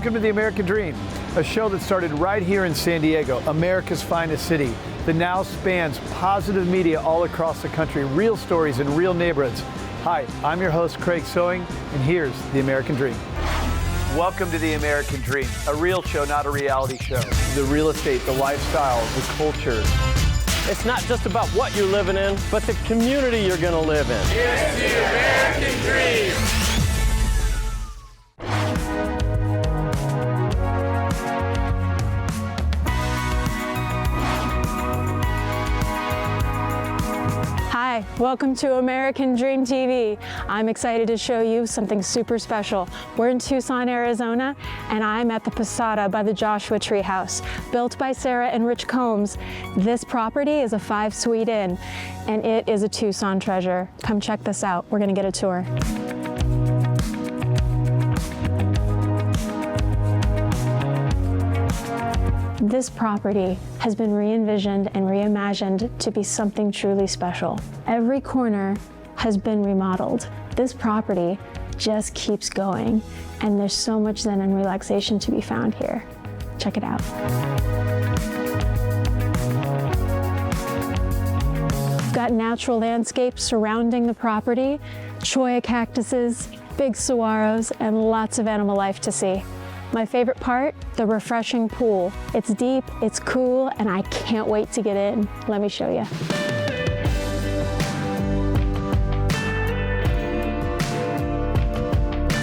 Welcome to The American Dream, a show that started right here in San Diego, America's finest city, that now spans positive media all across the country, real stories in real neighborhoods. Hi, I'm your host, Craig Sewing, and here's The American Dream. Welcome to The American Dream, a real show, not a reality show. The real estate, the lifestyle, the culture. It's not just about what you're living in, but the community you're going to live in. It's The American Dream. Hi, welcome to American Dream TV. I'm excited to show you something super special. We're in Tucson, Arizona, and I'm at the Posada by the Joshua Tree House. Built by Sarah and Rich Combs, this property is a 5-suite inn, and it is a Tucson treasure. Come check this out. We're gonna get a tour. This property has been re-envisioned and reimagined to be something truly special. Every corner has been remodeled. This property just keeps going, and there's so much zen and relaxation to be found here. Check it out. We've got natural landscapes surrounding the property, cholla cactuses, big saguaros, and lots of animal life to see. My favorite part, the refreshing pool. It's deep, it's cool, and I can't wait to get in. Let me show you.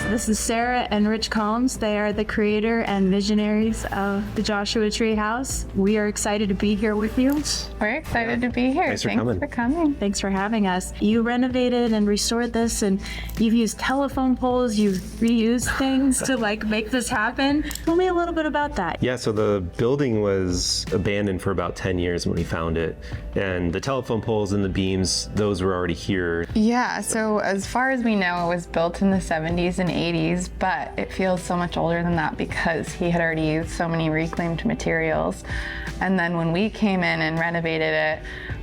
This is Sarah and Rich Combs. They are the creator and visionaries of the Joshua Tree House. We are excited to be here with you. We're excited to be here. Thanks for coming. Thanks for having us. You renovated and restored this, and you've used telephone poles, you've reused things to make this happen. Tell me a little bit about that. Yeah, so the building was abandoned for about 10 years when we found it. And the telephone poles and the beams, those were already here. Yeah, so as far as we know, it was built in the 70s and 80s, but it feels so much older than that because he had already used so many reclaimed materials. And then when we came in and renovated it,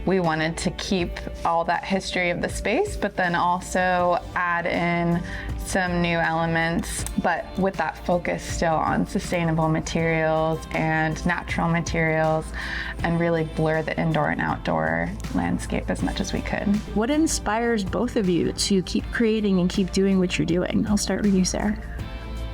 we wanted to keep all that history of the space, but then also add in some new elements, but with that focus still on sustainable materials and natural materials, and really blur the indoor and outdoor landscape as much as we could. What inspires both of you to keep creating and keep doing what you're doing? I'll start with you, Sarah.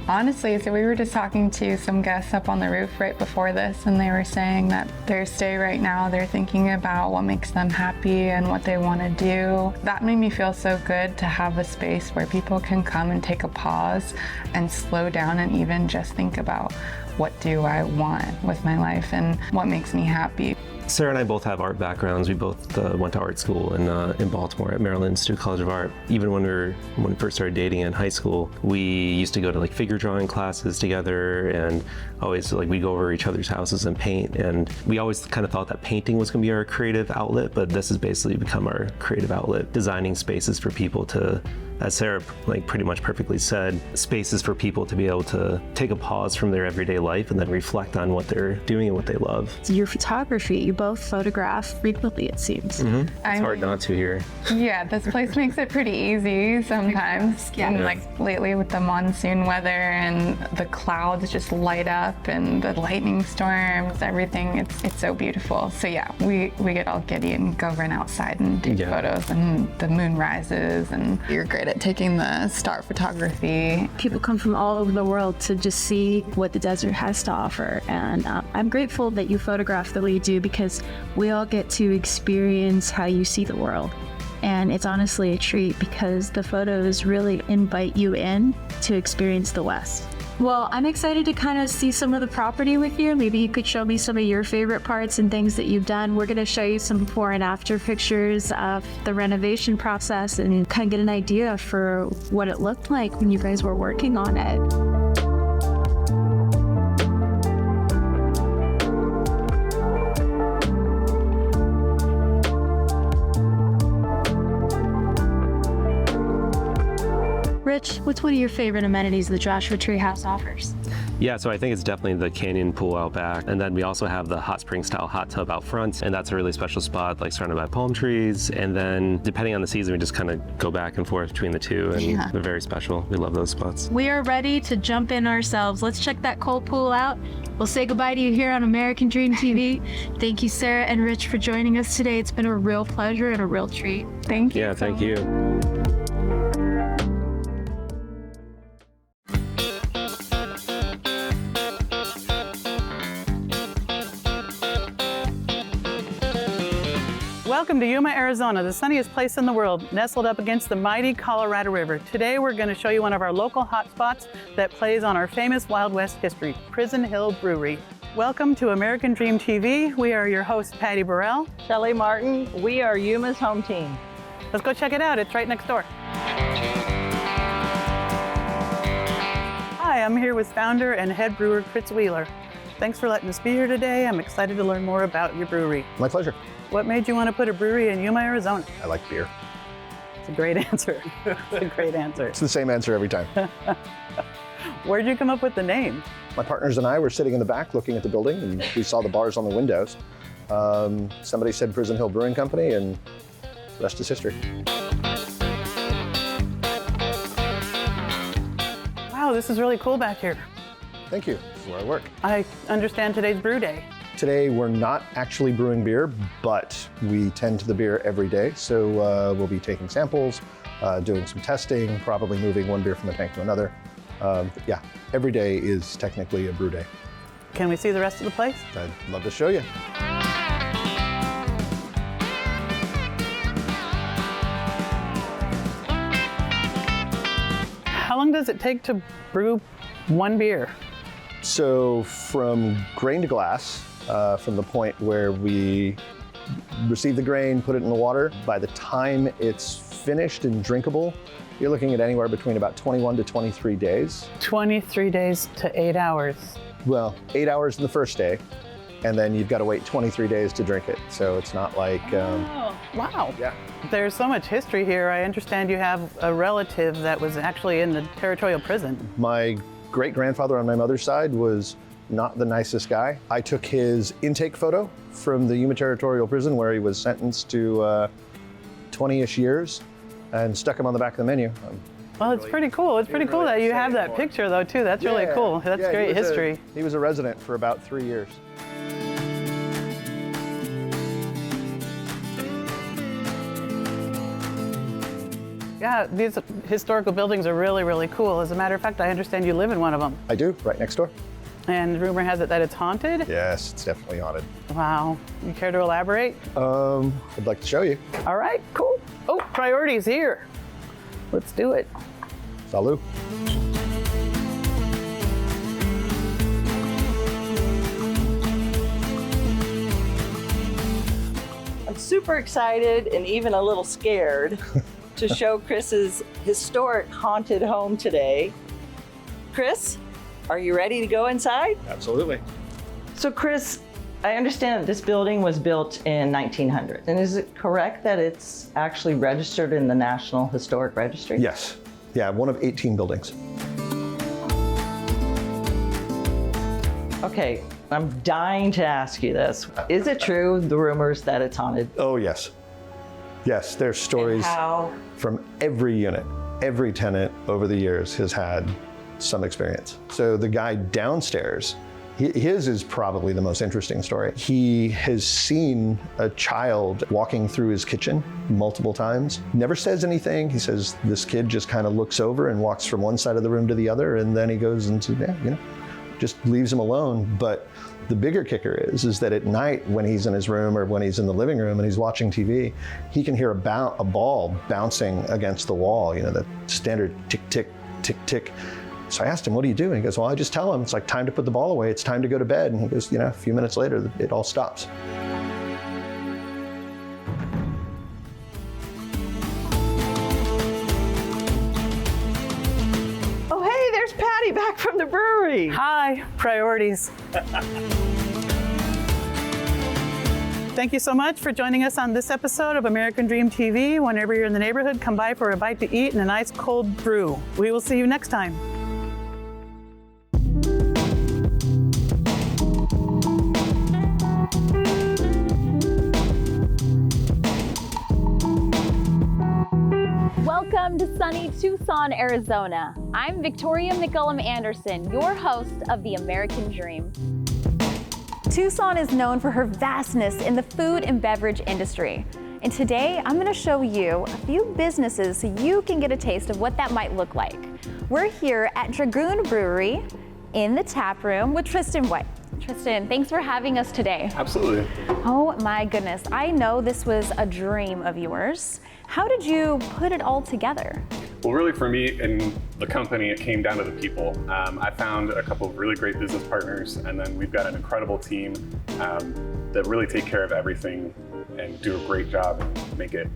Honestly, so we were just talking to some guests up on the roof right before this, and they were saying that their stay right now, they're thinking about what makes them happy and what they want to do. That made me feel so good to have a space where people can come and take a pause and slow down and even just think about what do I want with my life and what makes me happy. Sarah and I both have art backgrounds. We both went to art school in Baltimore at Maryland Institute College of Art. Even when we first started dating in high school, we used to go to figure drawing classes together, and always we'd go over each other's houses and paint. And we always kind of thought that painting was going to be our creative outlet, but this has basically become our creative outlet, designing spaces for people to, as Sarah pretty much perfectly said, spaces for people to be able to take a pause from their everyday life and then reflect on what they're doing and what they love. So your photography, you both photograph frequently, it seems. Mm-hmm. It's hard not to here. Yeah, this place makes it pretty easy sometimes. Yeah. And lately with the monsoon weather and the clouds just light up and the lightning storms, everything, it's so beautiful. So yeah, we get all giddy and go run outside and take photos, and the moon rises, and you're great at taking the star photography. People come from all over the world to just see what the desert has to offer, and I'm grateful that you photograph the way you do, because we all get to experience how you see the world. And it's honestly a treat because the photos really invite you in to experience the West. Well, I'm excited to kind of see some of the property with you. Maybe you could show me some of your favorite parts and things that you've done. We're going to show you some before and after pictures of the renovation process and kind of get an idea for what it looked like when you guys were working on it. Rich, what's one of your favorite amenities the Joshua Tree House offers? Yeah, so I think it's definitely the canyon pool out back. And then we also have the hot spring style hot tub out front. And that's a really special spot, like surrounded by palm trees. And then depending on the season, we just kind of go back and forth between the two. And they're very special. We love those spots. We are ready to jump in ourselves. Let's check that cold pool out. We'll say goodbye to you here on American Dream TV. Thank you, Sarah and Rich, for joining us today. It's been a real pleasure and a real treat. Thank you. Yeah, thank you. Welcome to Yuma, Arizona, the sunniest place in the world, nestled up against the mighty Colorado River. Today we're going to show you one of our local hotspots that plays on our famous Wild West history, Prison Hill Brewery. Welcome to American Dream TV. We are your hosts, Patty Burrell. Shelley Martin. We are Yuma's home team. Let's go check it out. It's right next door. Hi, I'm here with founder and head brewer Fritz Wheeler. Thanks for letting us be here today. I'm excited to learn more about your brewery. My pleasure. What made you want to put a brewery in Yuma, Arizona? I like beer. It's a great answer. It's a great answer. It's the same answer every time. Where'd you come up with the name? My partners and I were sitting in the back looking at the building, and we saw the bars on the windows. Somebody said Prison Hill Brewing Company, and the rest is history. Wow, this is really cool back here. Thank you. This is where I work. I understand today's brew day. Today, we're not actually brewing beer, but we tend to the beer every day. So we'll be taking samples, doing some testing, probably moving one beer from the tank to another. Yeah, every day is technically a brew day. Can we see the rest of the place? I'd love to show you. How long does it take to brew one beer? So from grain to glass, from the point where we receive the grain, put it in the water, by the time it's finished and drinkable, you're looking at anywhere between about 21 to 23 days. 23 days to 8 hours. Well, 8 hours in the first day, and then you've got to wait 23 days to drink it. So it's not like... Oh, wow. Yeah. There's so much history here. I understand you have a relative that was actually in the territorial prison. My great-grandfather on my mother's side was not the nicest guy. I took his intake photo from the Yuma Territorial Prison where he was sentenced to 20-ish years and stuck him on the back of the menu. Well, it's pretty cool. It's pretty cool that you have that picture though too. That's really cool. That's great history. He was a resident for about 3 years. Yeah, these historical buildings are really, really cool. As a matter of fact, I understand you live in one of them. I do, right next door. And rumor has it that it's haunted? Yes, it's definitely haunted. Wow. You care to elaborate? I'd like to show you. All right, cool. Oh, priorities here. Let's do it. Salut. I'm super excited and even a little scared to show Chris's historic haunted home today. Chris, are you ready to go inside? Absolutely. So Chris, I understand that this building was built in 1900. And is it correct that it's actually registered in the National Historic Registry? Yes. Yeah, one of 18 buildings. Okay, I'm dying to ask you this. Is it true, the rumors that it's haunted? Oh, yes. Yes, there's stories from every unit. Every tenant over the years has had some experience. So the guy downstairs, his is probably the most interesting story. He has seen a child walking through his kitchen multiple times, never says anything. He says this kid just kind of looks over and walks from one side of the room to the other, and then he goes into, just leaves him alone. But the bigger kicker is that at night when he's in his room or when he's in the living room and he's watching TV, he can hear a ball bouncing against the wall, the standard tick, tick, tick, tick. So I asked him, what are you doing? He goes, well, I just tell him it's like time to put the ball away. It's time to go to bed. And he goes, a few minutes later, it all stops. Oh, hey, there's Patty back from the brewery. Hi, priorities. Thank you so much for joining us on this episode of American Dream TV. Whenever you're in the neighborhood, come by for a bite to eat and a nice cold brew. We will see you next time. Welcome to sunny Tucson, Arizona. I'm Victoria McCullum Anderson, your host of The American Dream. Tucson is known for her vastness in the food and beverage industry. And today, I'm gonna show you a few businesses so you can get a taste of what that might look like. We're here at Dragoon Brewery in the tap room with Tristan White. Tristan, thanks for having us today. Absolutely. Oh my goodness, I know this was a dream of yours. How did you put it all together? Well, really for me and the company, it came down to the people. I found a couple of really great business partners, and then we've got an incredible team that really take care of everything and do a great job and make it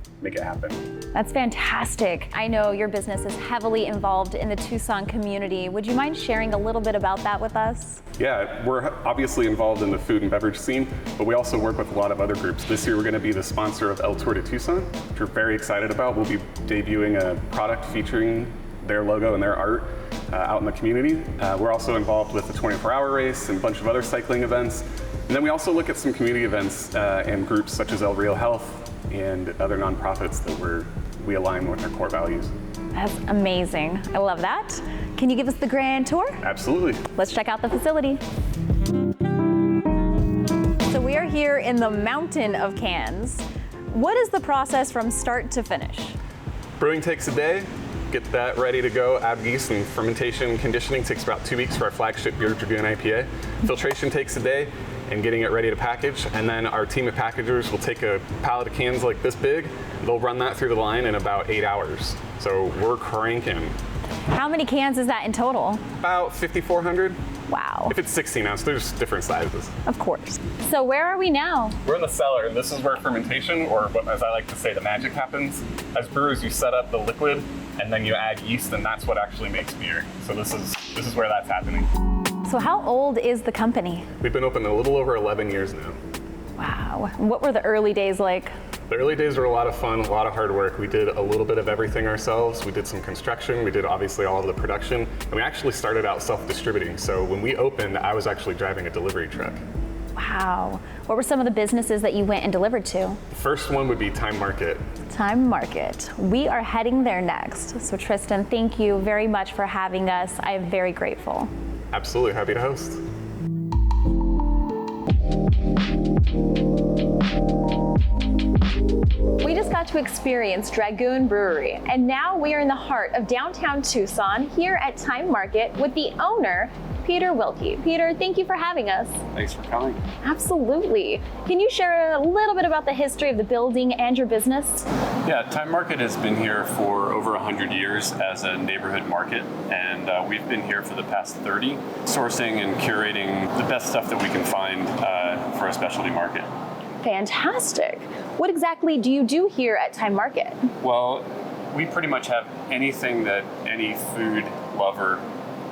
happen. That's fantastic. I know your business is heavily involved in the Tucson community. Would you mind sharing a little bit about that with us? Yeah, we're obviously involved in the food and beverage scene, but we also work with a lot of other groups. This year we're going to be the sponsor of El Tour de Tucson, which we're very excited about. We'll be debuting a product featuring their logo and their art out in the community. We're also involved with the 24-hour race and a bunch of other cycling events. And then we also look at some community events and groups such as El Real Health and other nonprofits that we align with our core values. That's amazing. I love that. Can you give us the grand tour? Absolutely. Let's check out the facility. So we are here in the mountain of cans. What is the process from start to finish? Brewing takes a day. Get that ready to go. Add yeast and fermentation and conditioning takes about 2 weeks for our flagship beer, Dragoon IPA. Filtration takes a day and getting it ready to package. And then our team of packagers will take a pallet of cans like this big. They'll run that through the line in about 8 hours. So we're cranking. How many cans is that in total? About 5,400. Wow. If it's 16 ounce, there's different sizes. Of course. So where are we now? We're in the cellar, and this is where fermentation, or what, as I like to say, the magic happens. As brewers, you set up the liquid, and then you add yeast, and that's what actually makes beer. So this is where that's happening. So how old is the company? We've been open a little over 11 years now. Wow. What were the early days like? The early days were a lot of fun, a lot of hard work. We did a little bit of everything ourselves. We did some construction. We did obviously all of the production. And we actually started out self-distributing. So when we opened, I was actually driving a delivery truck. Wow. What were some of the businesses that you went and delivered to? The first one would be Time Market. Time Market. We are heading there next. So Tristan, thank you very much for having us. I am very grateful. Absolutely, happy to host. We just got to experience Dragoon Brewery, and now we are in the heart of downtown Tucson here at Time Market with the owner, Peter Wilkie. Peter, thank you for having us. Thanks for coming. Absolutely. Can you share a little bit about the history of the building and your business? Yeah, Time Market has been here for over 100 years as a neighborhood market, and we've been here for the past 30, sourcing and curating the best stuff that we can find for a specialty market. Fantastic. What exactly do you do here at Time Market? Well, we pretty much have anything that any food lover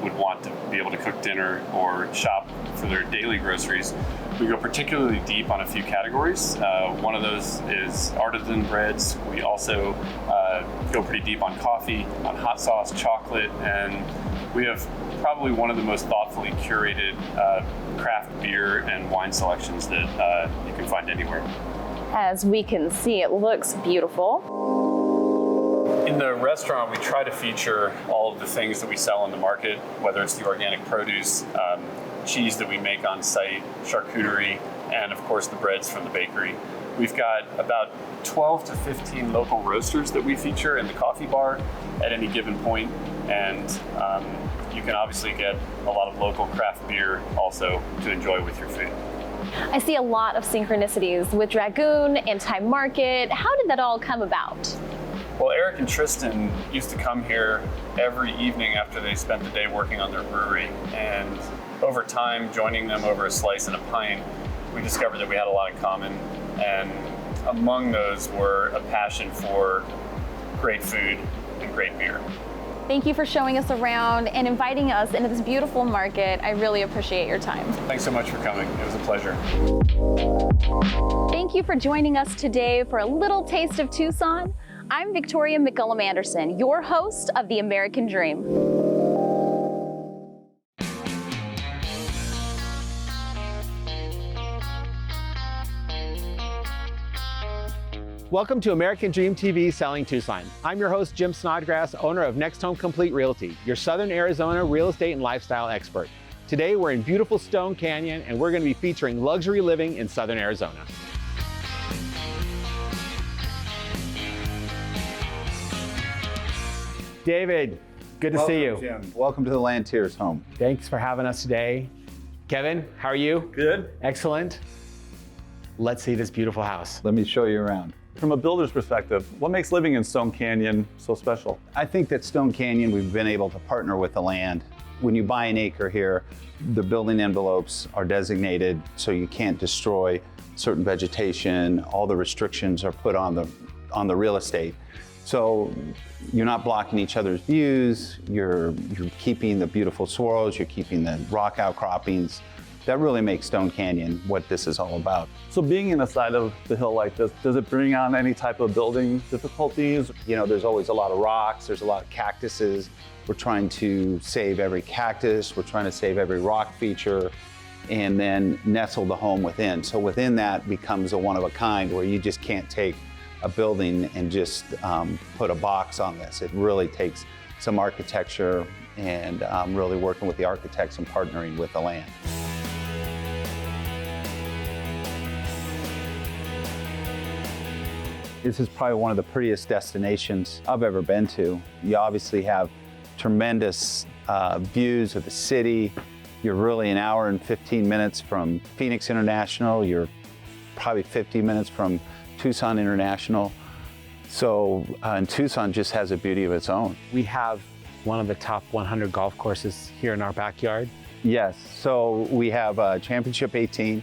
would want to be able to cook dinner or shop for their daily groceries. We go particularly deep on a few categories. One of those is artisan breads. We also go pretty deep on coffee, on hot sauce, chocolate, and we have probably one of the most thoughtfully curated craft beer and wine selections that you can find anywhere. As we can see, it looks beautiful. In the restaurant, we try to feature all of the things that we sell on the market, whether it's the organic produce, cheese that we make on site, charcuterie, and of course the breads from the bakery. We've got about 12 to 15 local roasters that we feature in the coffee bar at any given point, and you can obviously get a lot of local craft beer also to enjoy with your food. I see a lot of synchronicities with Dragoon and Time Market. How did that all come about? Well, Eric and Tristan used to come here every evening after they spent the day working on their brewery. And over time, joining them over a slice and a pint, we discovered that we had a lot in common. And among those were a passion for great food and great beer. Thank you for showing us around and inviting us into this beautiful market. I really appreciate your time. Thanks so much for coming. It was a pleasure. Thank you for joining us today for a little taste of Tucson. I'm Victoria McCullum Anderson, your host of The American Dream. Welcome to American Dream TV Selling Tucson. I'm your host, Jim Snodgrass, owner of Next Home Complete Realty, your Southern Arizona real estate and lifestyle expert. Today, we're in beautiful Stone Canyon, and we're going to be featuring luxury living in Southern Arizona. David, good to see you. Jim. Welcome to the Lantiers home. Thanks for having us today. Kevin, how are you? Good. Excellent. Let's see this beautiful house. Let me show you around. From a builder's perspective, what makes living in Stone Canyon so special? I think that Stone Canyon, we've been able to partner with the land. When you buy an acre here, the building envelopes are designated so you can't destroy certain vegetation. All the restrictions are put on the real estate. So you're not blocking each other's views, you're keeping the beautiful swirls, you're keeping the rock outcroppings. That really makes Stone Canyon what this is all about. So being in the side of the hill like this, does it bring on any type of building difficulties? You know, there's always a lot of rocks, there's a lot of cactuses. We're trying to save every cactus, we're trying to save every rock feature, and then nestle the home within. So within that becomes a one of a kind where you just can't take a building and just put a box on this. It really takes some architecture and really working with the architects and partnering with the land. This is probably one of the prettiest destinations I've ever been to. You obviously have tremendous views of the city. You're really an hour and 15 minutes from Phoenix International. You're probably 50 minutes from Tucson International. So, and Tucson just has a beauty of its own. We have one of the top 100 golf courses here in our backyard. Yes, so we have Championship 18,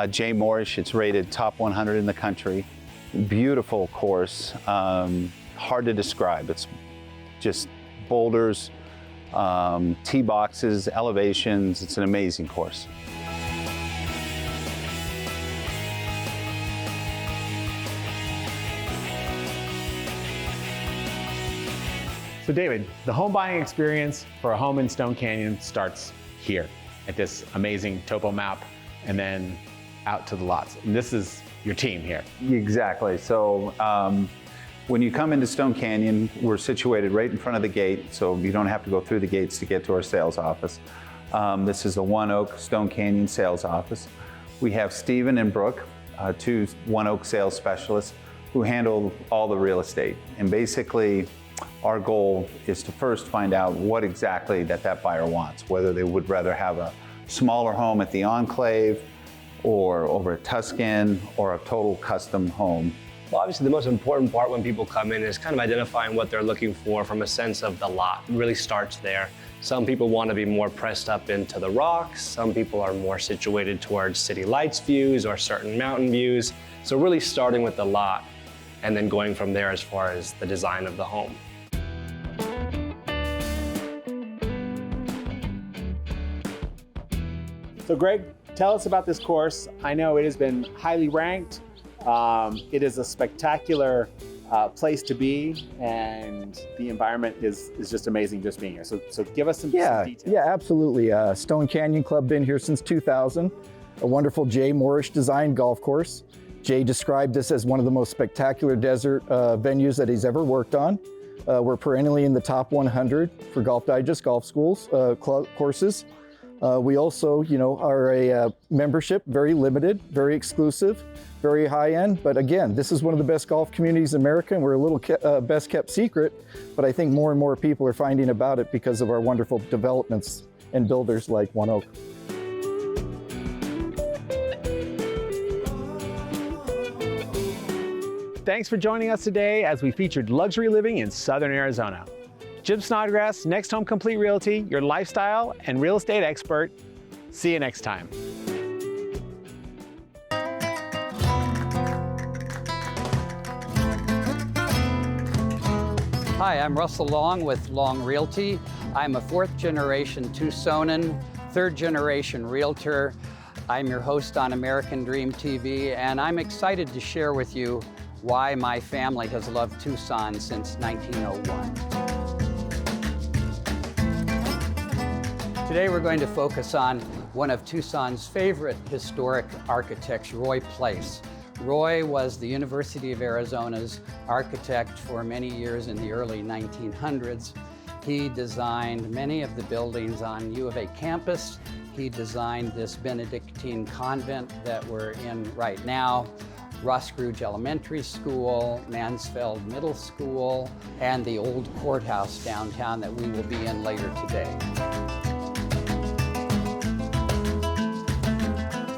Jay Moorish. It's rated top 100 in the country. Beautiful course, hard to describe. It's just boulders, tee boxes, elevations. It's an amazing course. So David, the home buying experience for a home in Stone Canyon starts here at this amazing topo map and then out to the lots. And this is your team here. Exactly. So when you come into Stone Canyon, we're situated right in front of the gate, so you don't have to go through the gates to get to our sales office. This is the One Oak Stone Canyon sales office. We have Stephen and Brooke, two One Oak sales specialists who handle all the real estate. And basically, our goal is to first find out what exactly that buyer wants, whether they would rather have a smaller home at the Enclave, or over at Tucson, or a total custom home. Well, obviously the most important part when people come in is kind of identifying what they're looking for from a sense of the lot. It really starts there. Some people want to be more pressed up into the rocks. Some people are more situated towards city lights views or certain mountain views. So really starting with the lot and then going from there as far as the design of the home. So Greg, tell us about this course. I know it has been highly ranked. It is a spectacular place to be, and the environment is just amazing just being here. So give us some details. Yeah, absolutely. Stone Canyon Club, been here since 2000. A wonderful Jay Moorish designed golf course. Jay described this as one of the most spectacular desert venues that he's ever worked on. We're perennially in the top 100 for Golf Digest golf schools courses. We also, are a membership, very limited, very exclusive, very high end. But again, this is one of the best golf communities in America, and we're a little best kept secret. But I think more and more people are finding about it because of our wonderful developments and builders like One Oak. Thanks for joining us today as we featured luxury living in Southern Arizona. Jim Snodgrass, Next Home Complete Realty, your lifestyle and real estate expert. See you next time. Hi, I'm Russell Long with Long Realty. I'm a fourth-generation Tucsonan, third-generation realtor. I'm your host on American Dream TV, and I'm excited to share with you why my family has loved Tucson since 1901. Today we're going to focus on one of Tucson's favorite historic architects, Roy Place. Roy was the University of Arizona's architect for many years in the early 1900s. He designed many of the buildings on U of A campus. He designed this Benedictine convent that we're in right now, Ross Scrooge Elementary School, Mansfeld Middle School, and the old courthouse downtown that we will be in later today.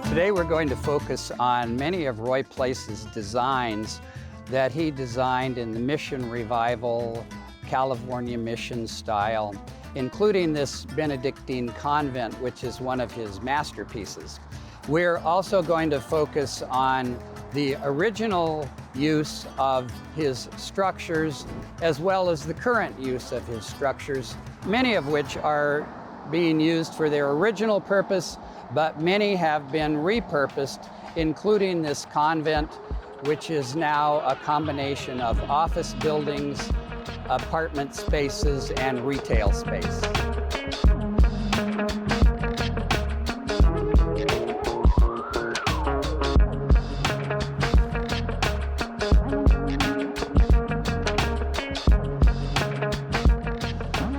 Today we're going to focus on many of Roy Place's designs that he designed in the Mission Revival, California Mission style, including this Benedictine convent, which is one of his masterpieces. We're also going to focus on the original use of his structures, as well as the current use of his structures, many of which are being used for their original purpose, but many have been repurposed, including this convent, which is now a combination of office buildings, apartment spaces, and retail space.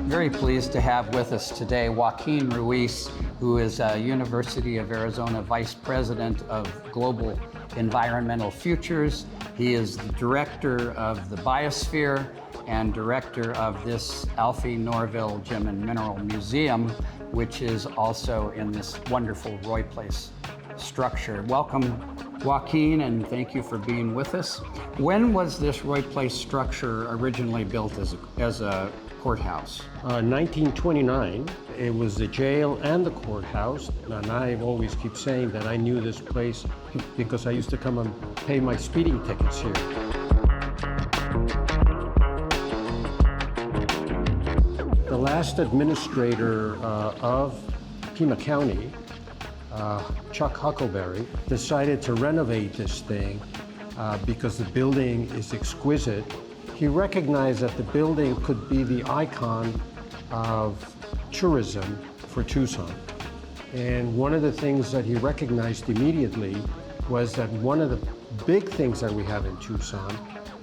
Very pleased to have with us today Joaquin Ruiz, who is a University of Arizona Vice President of Global Environmental Futures. He is the director of the Biosphere and director of this Alfie Norville Gem and Mineral Museum, which is also in this wonderful Roy Place structure. Welcome, Joaquin, and thank you for being with us. When was this Roy Place structure originally built as a courthouse? 1929. It was the jail and the courthouse, and I always keep saying that I knew this place because I used to come and pay my speeding tickets here. The last administrator of Pima County, Chuck Huckleberry, decided to renovate this thing because the building is exquisite. He recognized that the building could be the icon of tourism for Tucson. And one of the things that he recognized immediately was that one of the big things that we have in Tucson,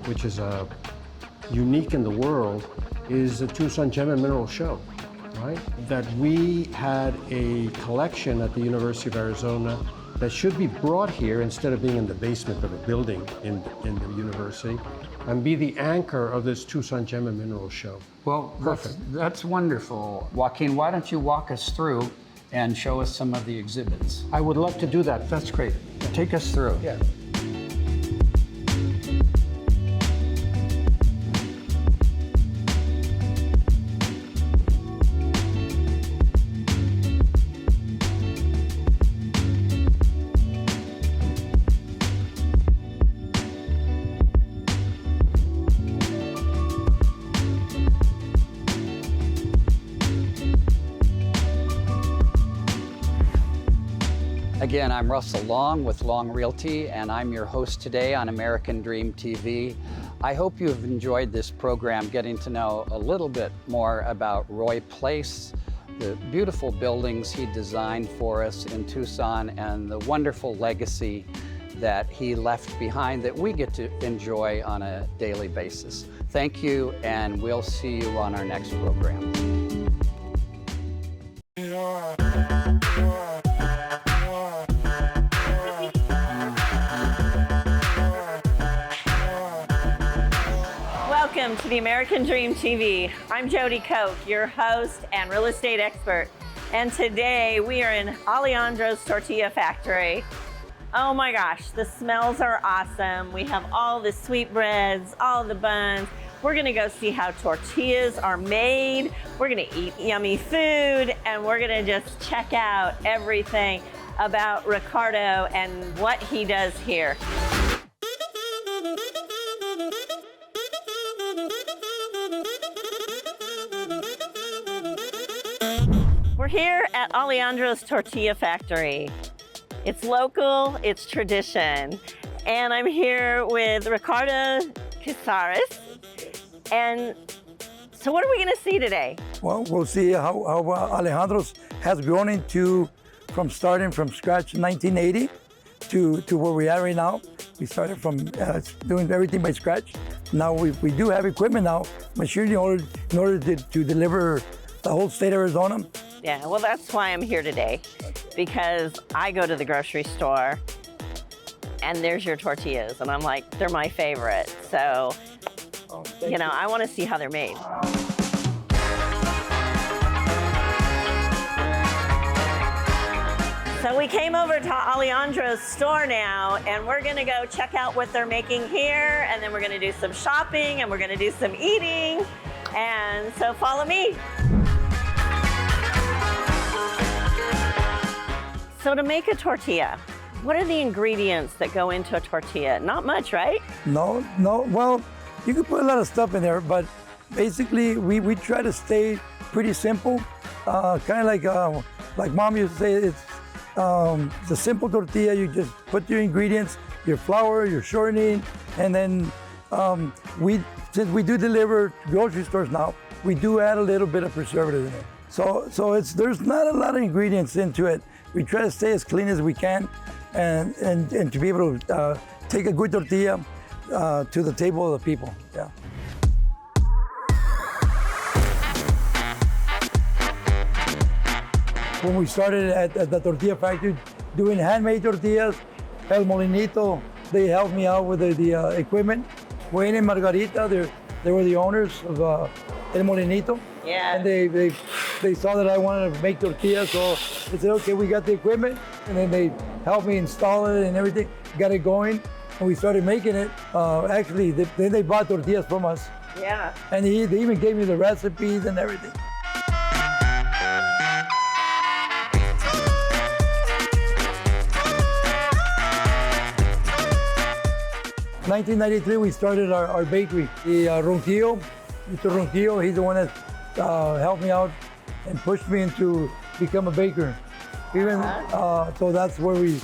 which is unique in the world, is the Tucson Gem and Mineral Show, right? That we had a collection at the University of Arizona that should be brought here instead of being in the basement of a building in the university, and be the anchor of this Tucson Gem and Mineral Show. Well, that's wonderful. Joaquin, why don't you walk us through and show us some of the exhibits? I would love to do that. That's great. Take us through. Yeah. Again, I'm Russell Long with Long Realty, and I'm your host today on American Dream TV. I hope you've enjoyed this program, getting to know a little bit more about Roy Place, the beautiful buildings he designed for us in Tucson, and the wonderful legacy that he left behind that we get to enjoy on a daily basis. Thank you, and we'll see you on our next program. Welcome to the American Dream TV. I'm Jody Koch, your host and real estate expert. And today we are in Alejandro's Tortilla Factory. Oh my gosh, the smells are awesome. We have all the sweetbreads, all the buns. We're gonna go see how tortillas are made. We're gonna eat yummy food, and we're gonna just check out everything about Ricardo and what he does here. We're here at Alejandro's Tortilla Factory. It's local, it's tradition. And I'm here with Ricardo Casares. And so what are we gonna see today? Well, we'll see how Alejandro's has grown into, from starting from scratch in 1980 to where we are right now. We started from doing everything by scratch. Now we do have equipment now, machinery in order to deliver the whole state of Arizona. Yeah, well, that's why I'm here today, because I go to the grocery store and there's your tortillas, and I'm like, they're my favorite. So, you know, I want to see how they're made. So we came over to Alejandro's store now, and we're gonna go check out what they're making here, and then we're gonna do some shopping, and we're gonna do some eating, and so follow me. So to make a tortilla, what are the ingredients that go into a tortilla? Not much, right? No, well, you can put a lot of stuff in there, but basically we try to stay pretty simple, kind of like Mom used to say, it's a simple tortilla. You just put your ingredients, your flour, your shortening, and then since we do deliver to grocery stores now, we do add a little bit of preservative in it. So there's not a lot of ingredients into it. We try to stay as clean as we can, and to be able to take a good tortilla to the table of the people. Yeah. When we started at the tortilla factory doing handmade tortillas, El Molinito, they helped me out with the equipment. Wayne and Margarita, they were the owners of El Molinito. Yeah. And they saw that I wanted to make tortillas, so they said, okay, we got the equipment. And then they helped me install it and everything, got it going, and we started making it. Actually, then they bought tortillas from us. Yeah. And they even gave me the recipes and everything. 1993, we started our bakery. The Ronquillo, Mr. Ronquillo, he's the one that helped me out and pushed me into become a baker. Even so, that's where we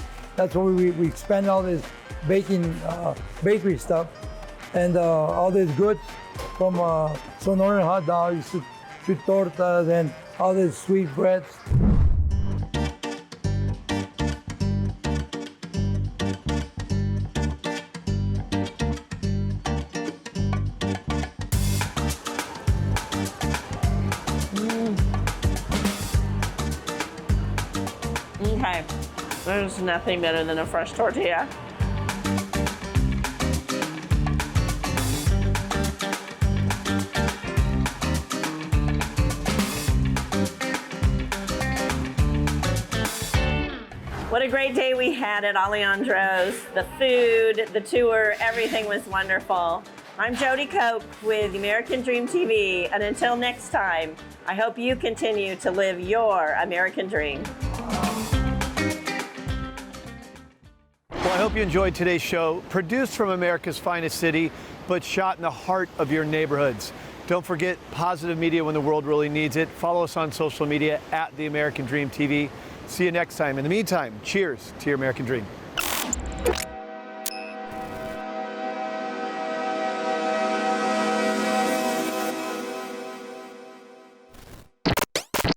expanded all this bakery stuff, and all these goods from Sonoran hot dogs to tortas and all these sweet breads. Okay, there's nothing better than a fresh tortilla. What a great day we had at Alejandro's. The food, the tour, everything was wonderful. I'm Jody Koch with American Dream TV, and until next time, I hope you continue to live your American dream. Well, I hope you enjoyed today's show, produced from America's finest city, but shot in the heart of your neighborhoods. Don't forget positive media when the world really needs it. Follow us on social media at The American Dream TV. See you next time. In the meantime, cheers to your American dream.